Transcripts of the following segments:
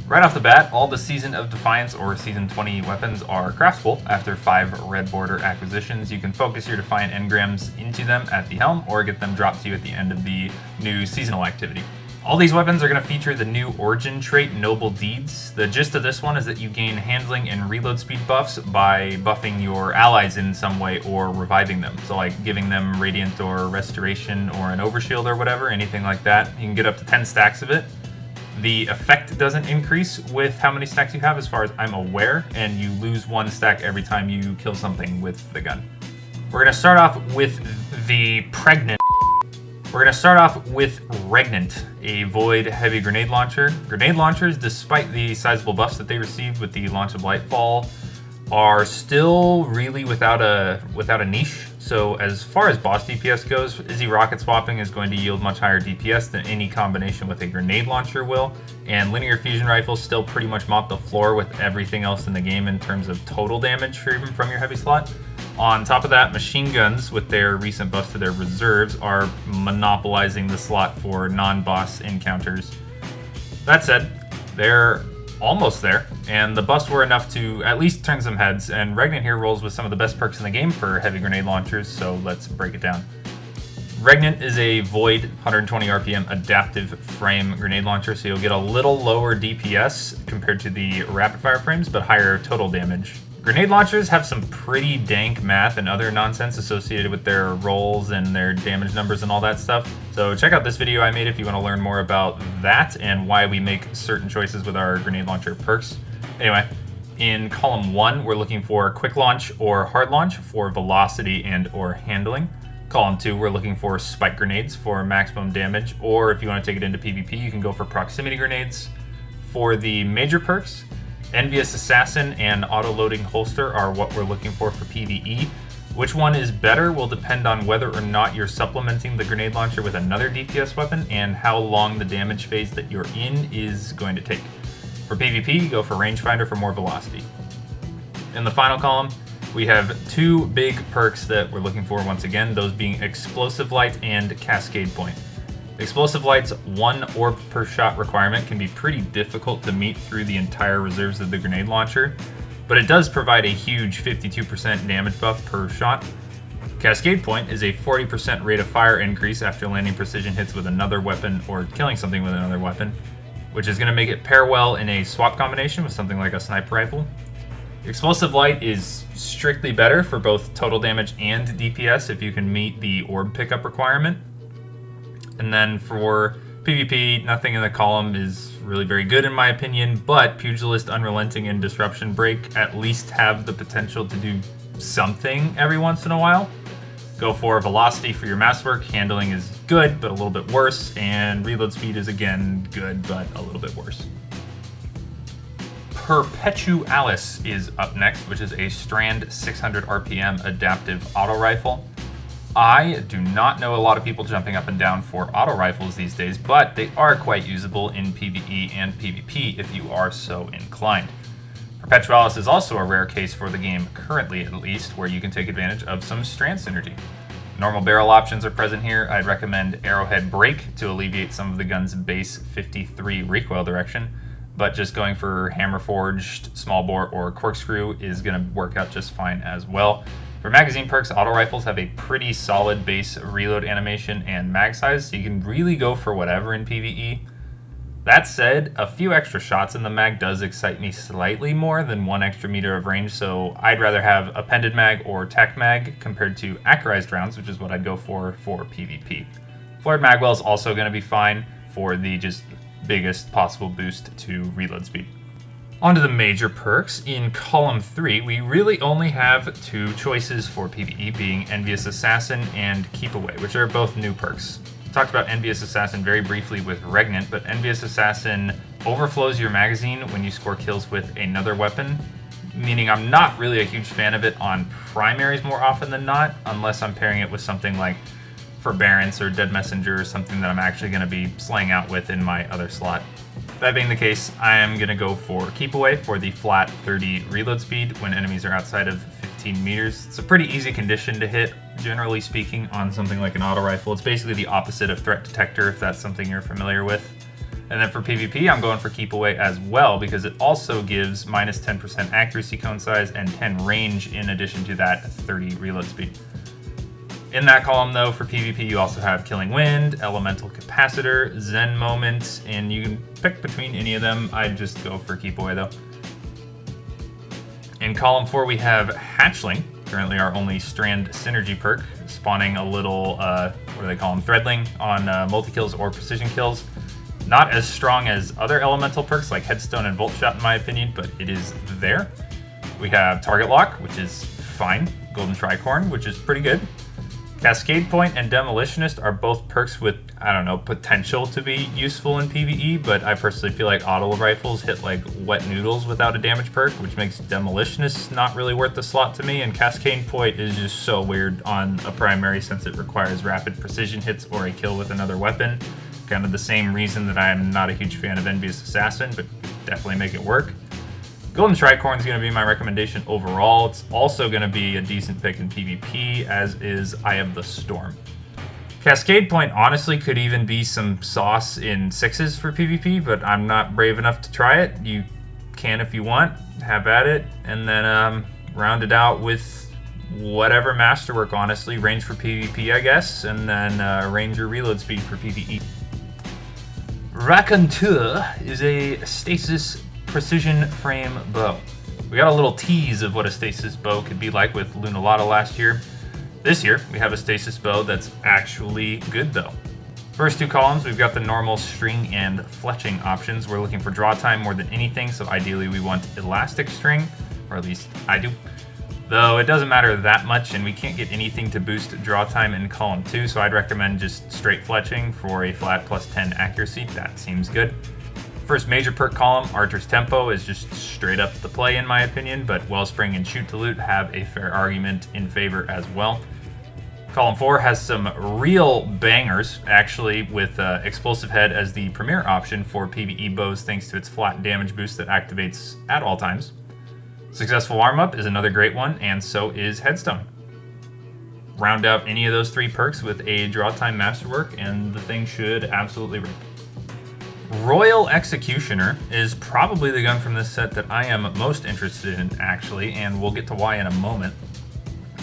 Right off the bat, all the Season of Defiance or Season 20 weapons are craftable after 5 red border acquisitions. You can focus your Defiant engrams into them at the helm or get them dropped to you at the end of the new seasonal activity. All these weapons are going to feature the new origin trait, Noble Deeds. The gist of this one is that you gain handling and reload speed buffs by buffing your allies in some way or reviving them. So like giving them Radiant or Restoration or an Overshield or whatever, anything like that. You can get up to 10 stacks of it. The effect doesn't increase with how many stacks you have as far as I'm aware, and you lose 1 stack every time you kill something with the gun. We're going to start off with the Pregnant. We're going to start off with Regnant, a void heavy grenade launcher. Grenade launchers, despite the sizable buffs that they received with the launch of Lightfall, are still really without a niche. So as far as boss DPS goes, Izzy rocket swapping is going to yield much higher DPS than any combination with a grenade launcher will, and linear fusion rifles still pretty much mop the floor with everything else in the game in terms of total damage from your heavy slot. On top of that, machine guns, with their recent buffs to their reserves, are monopolizing the slot for non-boss encounters. That said, they're almost there, and the buffs were enough to at least turn some heads, and Regnant here rolls with some of the best perks in the game for heavy grenade launchers, so let's break it down. Regnant is a void 120 RPM adaptive frame grenade launcher, so you'll get a little lower DPS compared to the rapid fire frames, but higher total damage. Grenade launchers have some pretty dank math and other nonsense associated with their rolls and their damage numbers and all that stuff. So check out this video I made if you want to learn more about that and why we make certain choices with our grenade launcher perks. Anyway, in column 1, we're looking for quick launch or hard launch for velocity and or handling. Column 2, we're looking for spike grenades for maximum damage, or if you want to take it into PvP, you can go for proximity grenades. For the major perks, Envious Assassin and Auto-Loading Holster are what we're looking for PvE. Which one is better will depend on whether or not you're supplementing the grenade launcher with another DPS weapon and how long the damage phase that you're in is going to take. For PvP, go for Rangefinder for more velocity. In the final column, we have 2 big perks that we're looking for once again, those being Explosive Light and Cascade Point. Explosive Light's 1 orb per shot requirement can be pretty difficult to meet through the entire reserves of the grenade launcher, but it does provide a huge 52% damage buff per shot. Cascade Point is a 40% rate of fire increase after landing precision hits with another weapon or killing something with another weapon, which is going to make it pair well in a swap combination with something like a sniper rifle. Explosive Light is strictly better for both total damage and DPS if you can meet the orb pickup requirement. And then for PvP, nothing in the column is really very good in my opinion, but Pugilist, Unrelenting, and Disruption Break at least have the potential to do something every once in a while. Go for Velocity for your masswork, handling is good, but a little bit worse, and reload speed is again good, but a little bit worse. Perpetualis is up next, which is a Strand 600 RPM adaptive auto rifle. I do not know a lot of people jumping up and down for auto rifles these days, but they are quite usable in PvE and PvP if you are so inclined. Perpetualis is also a rare case for the game, currently at least, where you can take advantage of some strand synergy. Normal barrel options are present here. I'd recommend Arrowhead Break to alleviate some of the gun's base 53 recoil direction, but just going for Hammer Forged, Small Bore, or Corkscrew is going to work out just fine as well. For magazine perks, auto rifles have a pretty solid base reload animation and mag size, so you can really go for whatever in PvE. That said, a few extra shots in the mag does excite me slightly more than 1 extra meter of range, so I'd rather have appended mag or tack mag compared to accurized rounds, which is what I'd go for PvP. Flared magwell is also going to be fine for the just biggest possible boost to reload speed. On to the major perks. In column 3, we really only have 2 choices for PvE, being Envious Assassin and Keep Away, which are both new perks. Talked about Envious Assassin very briefly with Regnant, but Envious Assassin overflows your magazine when you score kills with another weapon, meaning I'm not really a huge fan of it on primaries more often than not, unless I'm pairing it with something like Forbearance or Dead Messenger or something that I'm actually going to be slaying out with in my other slot. That being the case, I am going to go for Keep Away for the flat 30 reload speed when enemies are outside of 15 meters. It's a pretty easy condition to hit, generally speaking, on something like an auto rifle. It's basically the opposite of Threat Detector, if that's something you're familiar with. And then for PvP, I'm going for Keep Away as well because it also gives minus 10% accuracy cone size and 10 range in addition to that 30 reload speed. In that column though, for PvP, you also have Killing Wind, Elemental Capacitor, Zen Moment, and you can pick between any of them. I'd just go for Keep Away though. In column 4, we have Hatchling, currently our only Strand Synergy perk, spawning a little, what do they call them, Threadling on multi-kills or precision kills. Not as strong as other elemental perks like Headstone and Volt Shot in my opinion, but it is there. We have Target Lock, which is fine. Golden Tricorn, which is pretty good. Cascade Point and Demolitionist are both perks with, I don't know, potential to be useful in PvE, but I personally feel like auto rifles hit like wet noodles without a damage perk, which makes Demolitionist not really worth the slot to me, and Cascade Point is just so weird on a primary since it requires rapid precision hits or a kill with another weapon. Kind of the same reason that I'm not a huge fan of Envious Assassin, but definitely make it work. Golden Tricorn is going to be my recommendation overall. It's also going to be a decent pick in PvP, as is Eye of the Storm. Cascade Point honestly could even be some sauce in 6s for PvP, but I'm not brave enough to try it. You can if you want, have at it, and then round it out with whatever masterwork, honestly. Range for PvP, I guess, and then Ranger reload speed for PvE. Raconteur is a stasis precision frame bow. We got a little tease of what a stasis bow could be like with Lunalata last year. This year, we have a stasis bow that's actually good though. First two columns, we've got the normal string and fletching options. We're looking for draw time more than anything, so ideally we want elastic string, or at least I do. Though it doesn't matter that much, and we can't get anything to boost draw time in column 2, so I'd recommend just straight fletching for a flat plus 10 accuracy. That seems good. First major perk column, Archer's Tempo, is just straight up the play in my opinion, but Wellspring and Shoot to Loot have a fair argument in favor as well. Column 4 has some real bangers, actually, with Explosive Head as the premier option for PvE bows thanks to its flat damage boost that activates at all times. Successful Arm Up is another great one, and so is Headstone. Round out any of those 3 perks with a draw time masterwork, and the thing should absolutely rip. Royal Executioner is probably the gun from this set that I am most interested in, actually, and we'll get to why in a moment.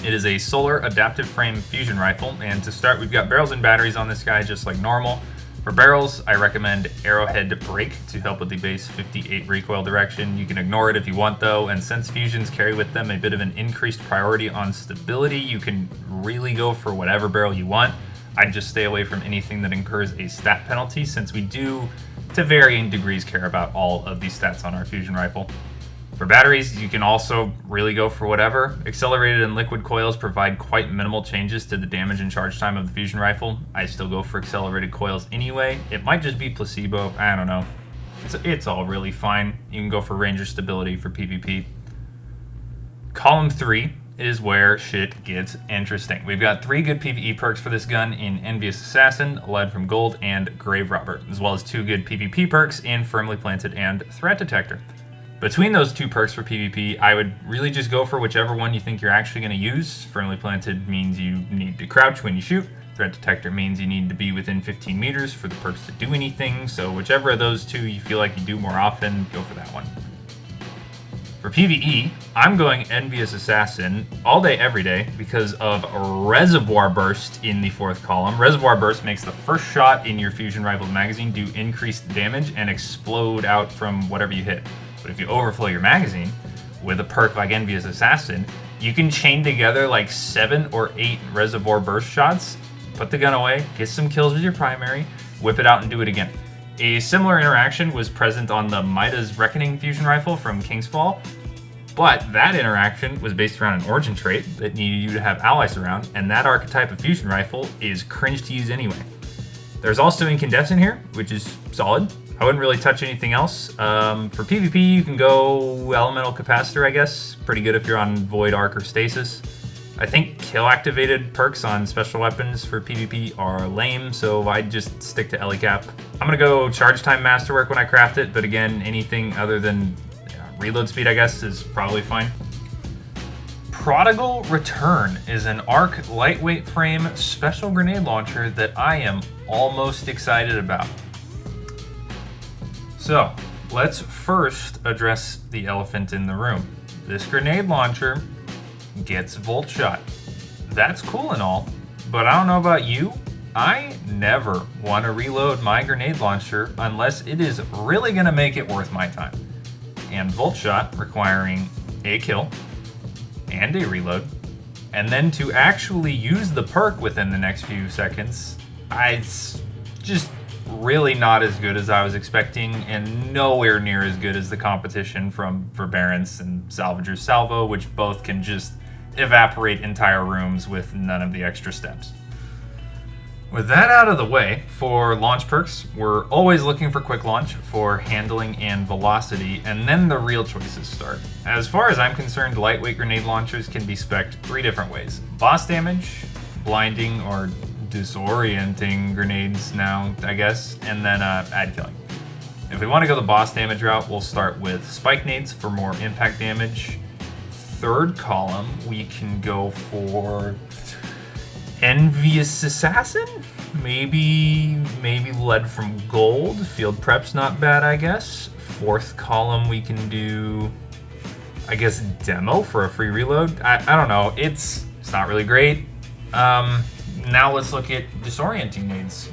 It is a solar adaptive frame fusion rifle, and to start, we've got barrels and batteries on this guy just like normal. For barrels, I recommend Arrowhead Break to help with the base 58 recoil direction. You can ignore it if you want though, and since fusions carry with them a bit of an increased priority on stability, you can really go for whatever barrel you want. I'd just stay away from anything that incurs a stat penalty, since we do, to varying degrees, care about all of these stats on our fusion rifle. For batteries, you can also really go for whatever. Accelerated and liquid coils provide quite minimal changes to the damage and charge time of the fusion rifle. I still go for accelerated coils anyway. It might just be placebo, I don't know. It's all really fine. You can go for Ranger stability for PvP. Column 3 is where shit gets interesting. We've got 3 good PvE perks for this gun in Envious Assassin, Lead from Gold, and Grave Robber, as well as 2 good PvP perks in Firmly Planted and Threat Detector. Between those 2 perks for PvP, I would really just go for whichever one you think you're actually going to use. Firmly Planted means you need to crouch when you shoot. Threat Detector means you need to be within 15 meters for the perks to do anything, so whichever of those 2 you feel like you do more often, go for that one. For PvE, I'm going Envious Assassin all day, every day because of Reservoir Burst in the 4th column. Reservoir Burst makes the first shot in your Fusion Rifle's magazine do increased damage and explode out from whatever you hit. But if you overflow your magazine with a perk like Envious Assassin, you can chain together like 7 or 8 Reservoir Burst shots, put the gun away, get some kills with your primary, whip it out and do it again. A similar interaction was present on the Midas Reckoning fusion rifle from King's Fall, but that interaction was based around an origin trait that needed you to have allies around, and that archetype of fusion rifle is cringe to use anyway. There's also Incandescent here, which is solid. I wouldn't really touch anything else. For PvP, you can go Elemental Capacitor, I guess. Pretty good if you're on Void, Arc, or Stasis. I think kill-activated perks on special weapons for PvP are lame, so I'd just stick to Elicap. I'm going to go Charge Time Masterwork when I craft it, but again, anything other than reload speed, I guess, is probably fine. Prodigal Return is an Arc lightweight frame special grenade launcher that I am almost excited about. So, let's first address the elephant in the room. This grenade launcher gets Volt Shot. That's cool and all, but I don't know about you. I never want to reload my grenade launcher unless it is really going to make it worth my time. And Volt Shot requiring a kill and a reload, and then to actually use the perk within the next few seconds, it's just really not as good as I was expecting, and nowhere near as good as the competition from Forbearance and Salvager's Salvo, which both can just evaporate entire rooms with none of the extra steps. With that out of the way, for launch perks, we're always looking for quick launch, for handling and velocity, and then the real choices start. As far as I'm concerned, lightweight grenade launchers can be spec'd 3 different ways. Boss damage, blinding or disorienting grenades now, I guess, and then ad killing. If we want to go the boss damage route, we'll start with spike nades for more impact damage. Third column, we can go for Envious Assassin? Maybe lead from gold. Field prep's not bad, I guess. Fourth column, we can do, I guess, demo for a free reload. I don't know. It's not really great. Now let's look at disorienting nades.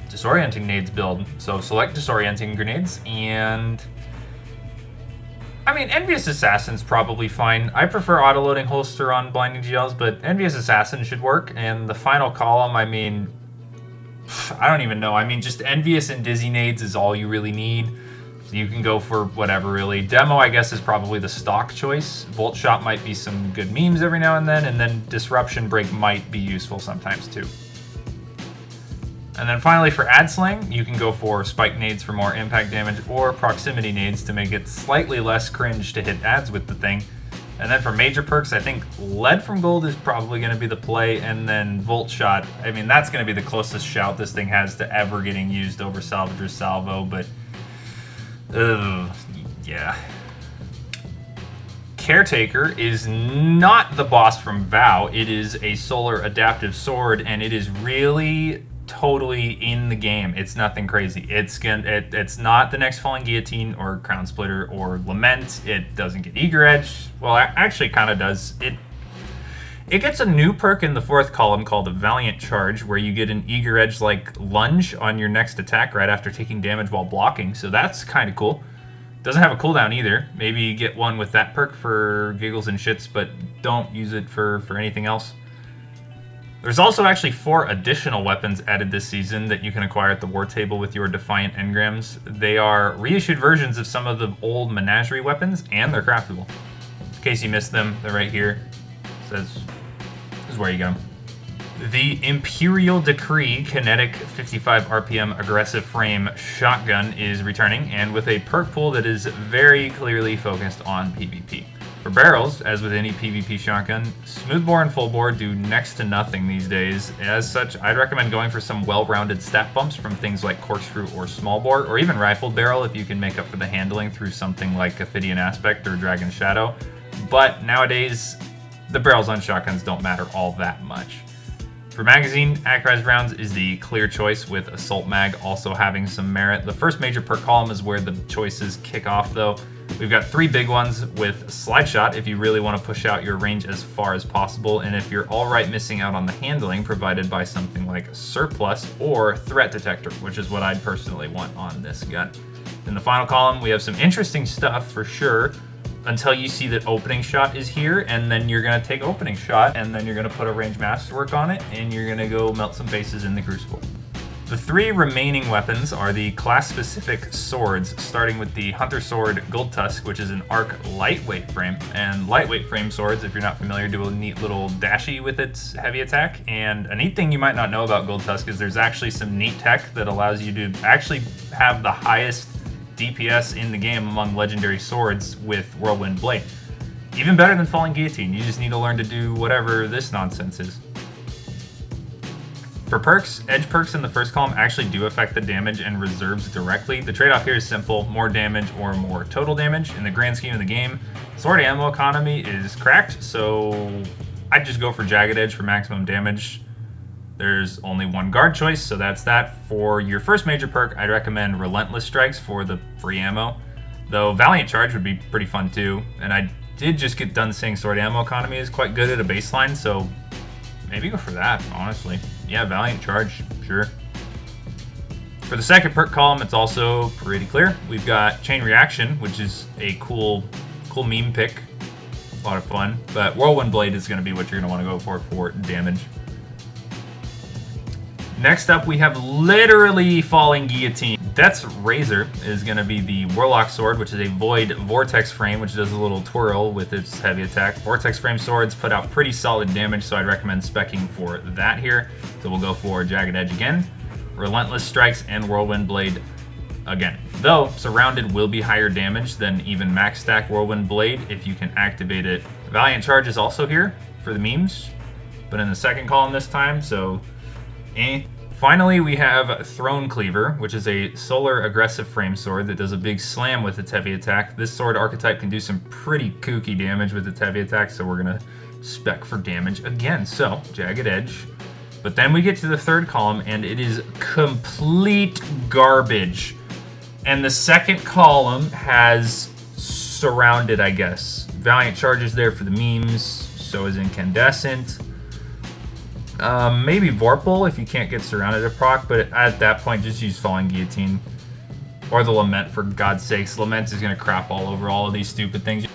Disorienting nades build. So select disorienting grenades, and I mean, Envious Assassin's probably fine. I prefer autoloading holster on blinding GLs, but Envious Assassin should work. And the final column, I mean, I don't even know. I mean, just Envious and Dizzy nades is all you really need. So you can go for whatever, really. Demo, I guess, is probably the stock choice. Volt Shot might be some good memes every now and then Disruption Break might be useful sometimes, too. And then finally, for ad slang, you can go for spike nades for more impact damage or proximity nades to make it slightly less cringe to hit ads with the thing. And then for major perks, I think lead from gold is probably going to be the play, and then Volt Shot, I mean, that's going to be the closest shout this thing has to ever getting used over Salvager's Salvo, but yeah. Caretaker is not the boss from Vow. It is a solar adaptive sword, and it is really totally in the game. It's nothing crazy. It's not the next Falling Guillotine or Crown Splitter or Lament. It doesn't get Eager Edge. Well, actually kind of does. It gets a new perk in the fourth column called a Valiant Charge, where you get an Eager Edge like lunge on your next attack right after taking damage while blocking, so that's kind of cool. Doesn't have a cooldown either. Maybe get one with that perk for giggles and shits, but don't use it for anything else. There's also actually 4 additional weapons added this season that you can acquire at the war table with your Defiant engrams. They are reissued versions of some of the old Menagerie weapons, and they're craftable. In case you missed them, they're right here. This is where you get them. The Imperial Decree Kinetic 55 RPM Aggressive Frame Shotgun is returning, and with a perk pool that is very clearly focused on PvP. For barrels, as with any PvP shotgun, smoothbore and fullbore do next to nothing these days. As such, I'd recommend going for some well-rounded stat bumps from things like corkscrew or smallbore, or even rifled barrel if you can make up for the handling through something like Ophidian Aspect or Dragon Shadow. But nowadays, the barrels on shotguns don't matter all that much. For magazine, Acrized rounds is the clear choice, with Assault Mag also having some merit. The first major perk column is where the choices kick off, though. We've got 3 big ones with Slide Shot if you really want to push out your range as far as possible, and if you're alright missing out on the handling provided by something like Surplus or Threat Detector, which is what I'd personally want on this gun. In the final column, we have some interesting stuff for sure, until you see that Opening Shot is here, and then you're going to take Opening Shot, and then you're going to put a Range Masterwork on it, and you're going to go melt some faces in the Crucible. The 3 remaining weapons are the class-specific swords, starting with the Hunter Sword Goldtusk, which is an arc lightweight frame. And lightweight frame swords, if you're not familiar, do a neat little dashy with its heavy attack. And a neat thing you might not know about Goldtusk is there's actually some neat tech that allows you to actually have the highest DPS in the game among legendary swords with Whirlwind Blade. Even better than Falling Guillotine, you just need to learn to do whatever this nonsense is. For perks, edge perks in the first column actually do affect the damage and reserves directly. The trade-off here is simple: more damage or more total damage. In the grand scheme of the game, sword ammo economy is cracked, so I'd just go for Jagged Edge for maximum damage. There's only one guard choice, so that's that. For your first major perk, I'd recommend Relentless Strikes for the free ammo. Though Valiant Charge would be pretty fun too, and I did just get done saying sword ammo economy is quite good at a baseline, so maybe go for that, honestly. Yeah, Valiant Charge, sure. For the second perk column, it's also pretty clear. We've got Chain Reaction, which is a cool meme pick. A lot of fun. But Whirlwind Blade is going to be what you're going to want to go for damage. Next up, we have literally Falling Guillotine. Death's Razor is going to be the Warlock Sword, which is a Void Vortex Frame, which does a little twirl with its heavy attack. Vortex Frame swords put out pretty solid damage, so I'd recommend specking for that here. So we'll go for Jagged Edge again, Relentless Strikes, and Whirlwind Blade again. Though, Surrounded will be higher damage than even max stack Whirlwind Blade if you can activate it. Valiant Charge is also here for the memes, but in the second column this time, so Finally, we have Throne-Cleaver, which is a solar aggressive frame sword that does a big slam with its heavy attack. This sword archetype can do some pretty kooky damage with its heavy attack, so we're going to spec for damage again. So, Jagged Edge. But then we get to the third column, and it is complete garbage. And the second column has Surrounded, I guess. Valiant Charge is there for the memes, so is Incandescent. Maybe Vorpal if you can't get Surrounded to proc, but at that point, just use Falling Guillotine. Or the Lament, for God's sakes. Lament is going to crap all over all of these stupid things.